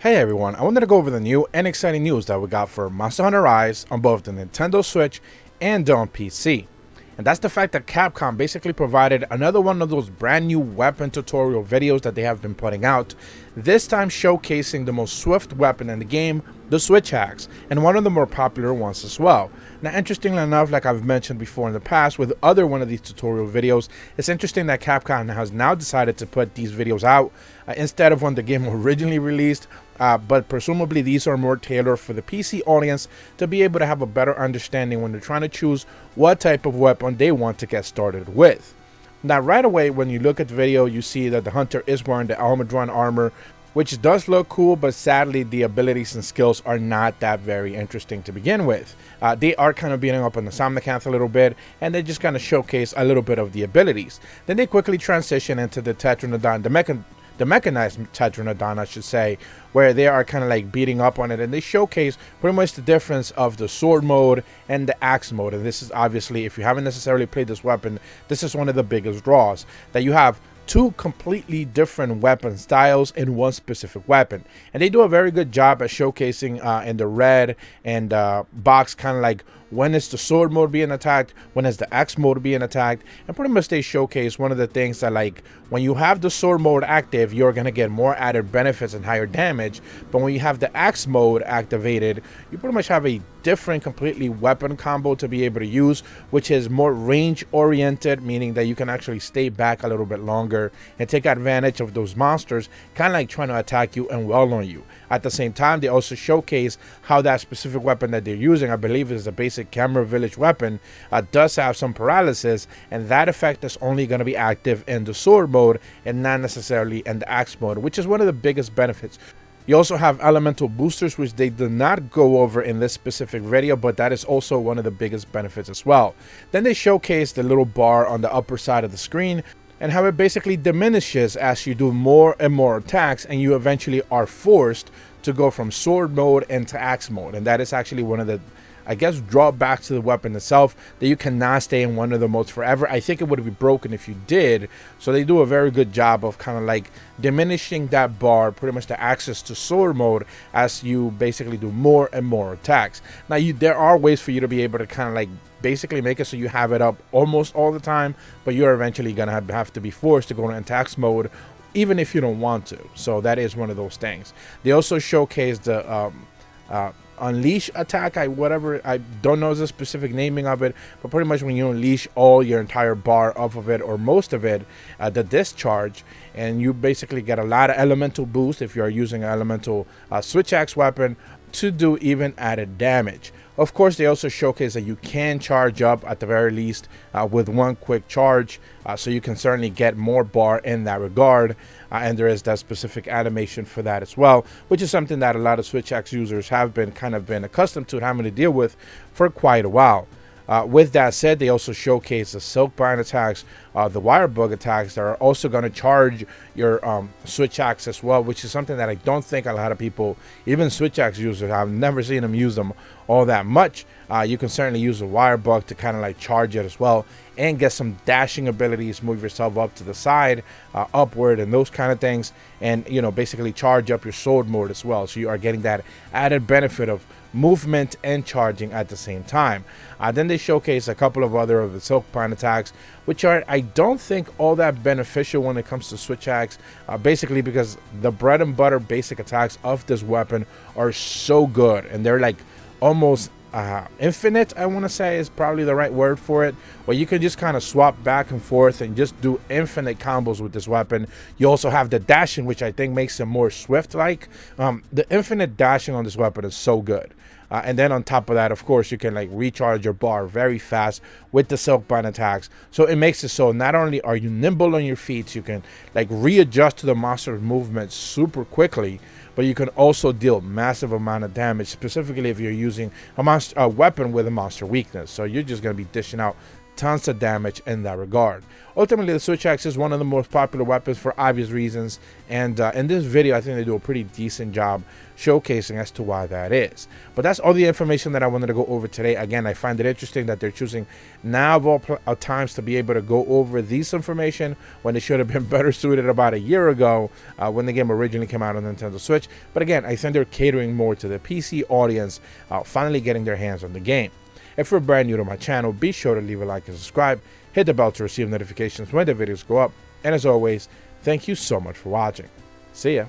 Hey everyone, I wanted to go over the new and exciting news that we got for Monster Hunter Rise on both the Nintendo Switch and on PC. And that's the fact that Capcom basically provided another one of those brand new weapon tutorial videos that they have been putting out, this time showcasing the most swift weapon in the game, the Switch Axe, and one of the more popular ones as well. Now, interestingly enough, like I've mentioned before in the past with other one of these tutorial videos, it's interesting that Capcom has now decided to put these videos out instead of when the game originally released, but presumably these are more tailored for the PC audience to be able to have a better understanding when they're trying to choose what type of weapon they want to get started with. Now, right away, when you look at the video, you see that the hunter is wearing the Allmother armor, which does look cool, but sadly the abilities and skills are not that very interesting to begin with. They are kind of beating up on the Somnicanth a little bit, and they just kind of showcase a little bit of the abilities. Then they quickly transition into the Tetranodon, the mechanized Tetranodon, I should say, where they are kind of like beating up on it, and they showcase pretty much the difference of the sword mode and the axe mode. And this is obviously, if you haven't necessarily played this weapon, this is one of the biggest draws, that you have two completely different weapon styles in one specific weapon. And they do a very good job at showcasing in the red and box kind of like when is the sword mode being attacked, when is the axe mode being attacked, and pretty much they showcase one of the things that, like, when you have the sword mode active, you're going to get more added benefits and higher damage, but when you have the axe mode activated, you pretty much have a different completely weapon combo to be able to use, which is more range oriented, meaning that you can actually stay back a little bit longer and take advantage of those monsters kind of like trying to attack you and well on you. At the same time, they also showcase how that specific weapon that they're using, I believe is a basic camera village weapon, does have some paralysis, and that effect is only going to be active in the sword mode and not necessarily in the axe mode, which is one of the biggest benefits. You also have elemental boosters, which they do not go over in this specific video, but that is also one of the biggest benefits as well. Then they showcase the little bar on the upper side of the screen and how it basically diminishes as you do more and more attacks, and you eventually are forced to go from sword mode into axe mode. And that is actually one of the, I guess, drawbacks to the weapon itself, that you cannot stay in one of the modes forever. I think it would be broken if you did. So they do a very good job of kind of like diminishing that bar, pretty much the access to sword mode, as you basically do more and more attacks. Now, there are ways for you to be able to kind of like basically make it so you have it up almost all the time, but you're eventually gonna have to be forced to go into axe mode even if you don't want to. So that is one of those things. They also showcase the unleash attack, I don't know the specific naming of it, but pretty much when you unleash all your entire bar off of it, or most of it, the discharge, and you basically get a lot of elemental boost if you're using an elemental switch axe weapon to do even added damage. Of course, they also showcase that you can charge up at the very least with one quick charge, so you can certainly get more bar in that regard, and there is that specific animation for that as well, which is something that a lot of Switch Axe users have been accustomed to having to deal with for quite a while. With that said, they also showcase the Silkbind attacks, the wire bug attacks that are also going to charge your Switch Axe as well, which is something that I don't think a lot of people, even Switch Axe users, I've never seen them use them all that much. You can certainly use the wire bug to kind of like charge it as well, and get some dashing abilities, move yourself up to the side, upward, and those kind of things, and basically charge up your sword mode as well, so you are getting that added benefit of movement and charging at the same time. Then they showcase a couple of other of the Silkbind attacks, which are, I don't think, all that beneficial when it comes to Switch Axe, basically because the bread and butter basic attacks of this weapon are so good, and they're like almost infinite, I want to say is probably the right word for it, where you can just kind of swap back and forth and just do infinite combos with this weapon. You also have the dashing, which I think makes it more swift like. The infinite dashing on this weapon is so good. And then on top of that, of course, you can like recharge your bar very fast with the Silkbind attacks. So it makes it so not only are you nimble on your feet, you can like readjust to the monster's movement super quickly, but you can also deal massive amount of damage, specifically if you're using a weapon with a monster weakness. So you're just going to be dishing out tons of damage in that regard. Ultimately, the switch axe is one of the most popular weapons for obvious reasons, and in this video I think they do a pretty decent job showcasing as to why that is. But that's all the information that I wanted to go over today. Again, I find it interesting that they're choosing now of all times to be able to go over this information when it should have been better suited about a year ago when the game originally came out on Nintendo Switch. But again, I think they're catering more to the PC audience, finally getting their hands on the game. If you're brand new to my channel, be sure to leave a like and subscribe. Hit the bell to receive notifications when the videos go up. And as always, thank you so much for watching. See ya.